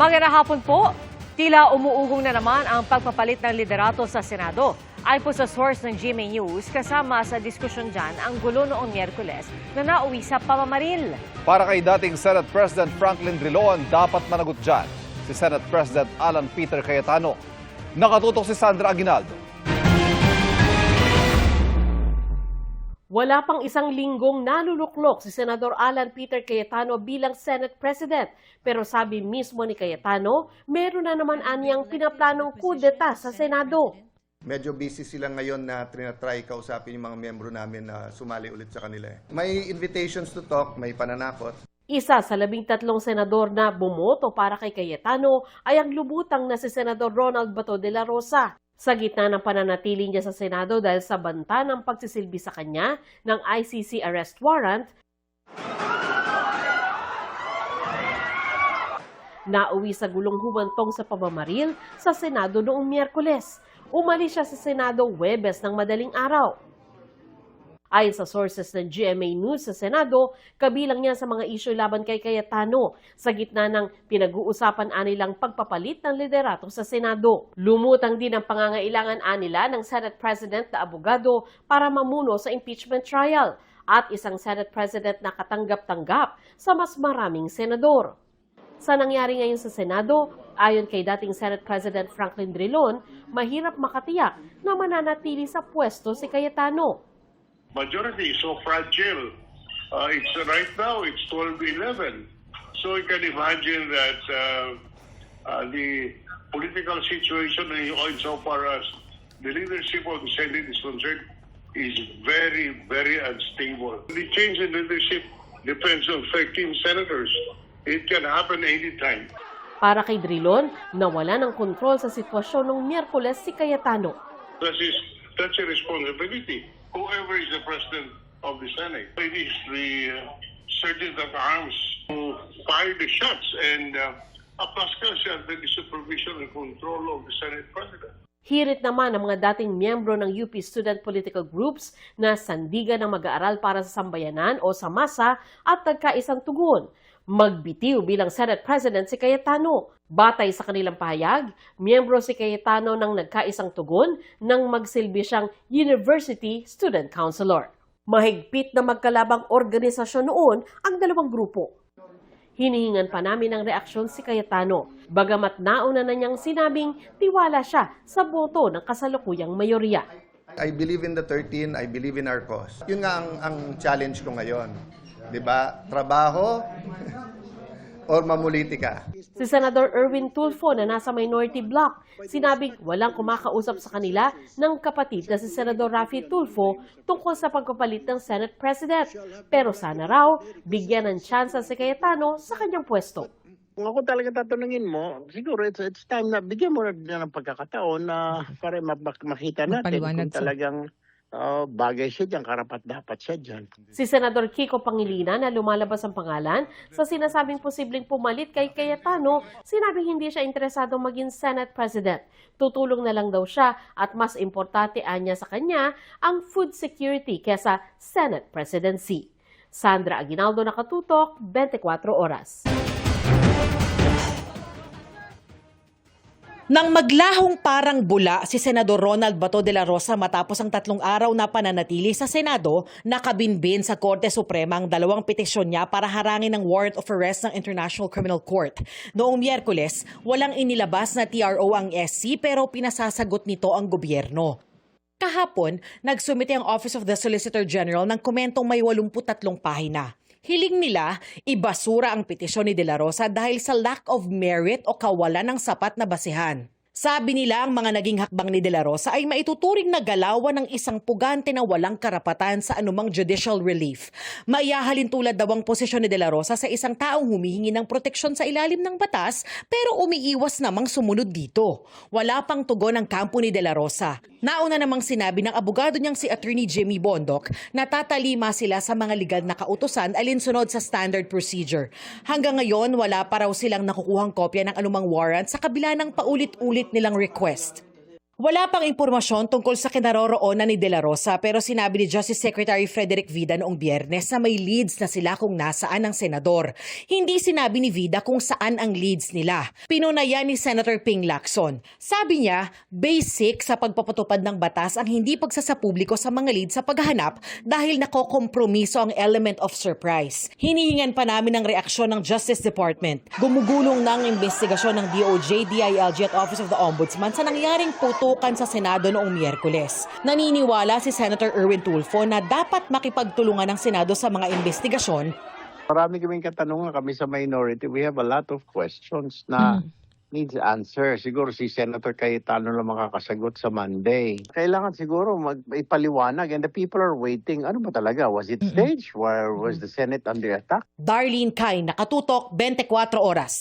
Magandang hapon po. Tila umuugong na naman ang pagpapalit ng liderato sa Senado. Ayon po sa source ng GMA News, kasama sa diskusyon dyan ang gulo noong Miyerkules na nauwi sa pamamaril. Para kay dating Senate President Franklin Drilon, dapat managot dyan si Senate President Alan Peter Cayetano. Nakatutok si Sandra Aguinaldo. Wala pang isang linggong naluluklok si Senador Alan Peter Cayetano bilang Senate President. Pero sabi mismo ni Cayetano, meron na naman anyang pinaplanong kudeta sa Senado. Medyo busy sila ngayon na trinatry kausapin yung mga miyembro namin na sumali ulit sa kanila. May invitations to talk, may pananakot. Isa sa 13 senador na bumoto para kay Cayetano ay ang lubutang na si Senador Ronald Bato de la Rosa. Sa gitna ng pananatili niya sa Senado dahil sa banta ng pagsisilbi sa kanya ng ICC arrest warrant, nauwi sa gulong humantong sa pamamaril sa Senado noong Miyerkules. Umalis siya sa Senado Huwebes ng madaling araw. Ayon sa sources ng GMA News sa Senado, kabilang niya sa mga isyu laban kay Cayetano sa gitna ng pinag-uusapan anilang pagpapalit ng liderato sa Senado. Lumutang din ang pangangailangan anila ng Senate President na abogado para mamuno sa impeachment trial at isang Senate President na katanggap-tanggap sa mas maraming senador. Sa nangyari ngayon sa Senado, ayon kay dating Senate President Franklin Drilon, mahirap makatiyak na mananatili sa pwesto si Cayetano. Majority is so fragile. Right now it's 12-11. So you can imagine that the political situation so far as the leadership of the Senate is concerned is very, very unstable. The change in leadership depends on 13 senators. It can happen anytime. Para kay Drilon, nawala ng kontrol sa sitwasyon ng Miyerkules si Cayetano. That's a responsibility. Whoever is the president of the Senate, it is the sergeant at arms who fire the shots, and Pascal is under the supervision and control of the Senate president. Hirit naman ang mga dating miyembro ng UP Student Political Groups na sandigan ng mag-aaral para sa sambayanan o sa masa at nagkaisang tugon. Magbitiw bilang Senate President si Cayetano. Batay sa kanilang pahayag, miyembro si Cayetano ng nagkaisang tugon nang magsilbi siyang University Student Councilor. Mahigpit na magkalabang organisasyon noon ang dalawang grupo. Hinihingan pa namin ng reaksyon si Cayetano, bagamat nauna na niyang sinabing tiwala siya sa boto ng kasalukuyang mayorya. I believe in the 13, I believe in our cause. Yun nga ang challenge ko ngayon. Diba? Trabaho or mamulitika. Si Senador Erwin Tulfo na nasa minority bloc, sinabing walang kumakausap sa kanila ng kapatid na si Senador Raffy Tulfo tungkol sa pagpapalit ng Senate President. Pero sana raw, bigyan ng tsansa si Cayetano sa kanyang pwesto. Kung ako talaga tatanungin mo, siguro it's time na bigyan mo na ng pagkakataon na para makita natin kung talagang bagay siya dyan, karapat dapat siya dyan. Si Senador Kiko Pangilinan na lumalabas ang pangalan sa sinasabing posibleng pumalit kay Cayetano, sinabing hindi siya interesadong maging Senate President. Tutulong na lang daw siya at mas importante anya sa kanya ang food security kesa Senate presidency. Sandra Aguinaldo, Nakatutok, 24 Oras. Nang maglahong parang bula si Senador Ronald Bato de la Rosa matapos ang 3 araw na pananatili sa Senado, nakabinbin sa Korte Suprema ang 2 petisyon niya para harangin ang warrant of arrest ng International Criminal Court. Noong Miyerkules, walang inilabas na TRO ang SC pero pinasasagot nito ang gobyerno. Kahapon, nagsumite ang Office of the Solicitor General ng komentong may 83 pahina. Hiling nila, ibasura ang petisyon ni De La Rosa dahil sa lack of merit o kawalan ng sapat na basehan. Sabi nila ang mga naging hakbang ni De La Rosa ay maituturing na galawan ng isang pugante na walang karapatan sa anumang judicial relief. Maihahalin tulad daw ang posisyon ni De La Rosa sa isang taong humihingi ng proteksyon sa ilalim ng batas pero umiiwas namang sumunod dito. Wala pang tugon ang kampo ni De La Rosa. Nauna namang sinabi ng abogado niyang si Attorney Jimmy Bondoc na tatalima sila sa mga legal na kautusan alinsunod sa standard procedure. Hanggang ngayon, wala pa raw silang nakukuhang kopya ng anumang warrant sa kabila ng paulit-ulit nilang request. Wala pang impormasyon tungkol sa kinaroroonan ni De La Rosa pero sinabi ni Justice Secretary Frederick Vida noong Biyernes na may leads na sila kung nasaan ang senador. Hindi sinabi ni Vida kung saan ang leads nila. Pinunayan ni Senator Ping Lacson. Sabi niya, basic sa pagpapatupad ng batas ang hindi pagsasapubliko sa mga leads sa paghahanap dahil nakokompromiso ang element of surprise. Hinihingan pa namin ang reaksyon ng Justice Department. Gumugulong na ang investigasyon ng DOJ, DILG at Office of the Ombudsman sa nangyaring putukan sa Senado noong Miyerkules. Naniniwala si Senator Erwin Tulfo na dapat makipagtulungan ng Senado sa mga investigasyon. Marami kaming katanungan kami sa minority. We have a lot of questions na needs answer. Siguro si Senator Cayetano lang makakasagot sa Monday. Kailangan siguro ipaliwanag and the people are waiting. Ano ba talaga? Was it staged? Was the Senate under attack? Darlene Kai, Nakatutok, 24 Oras.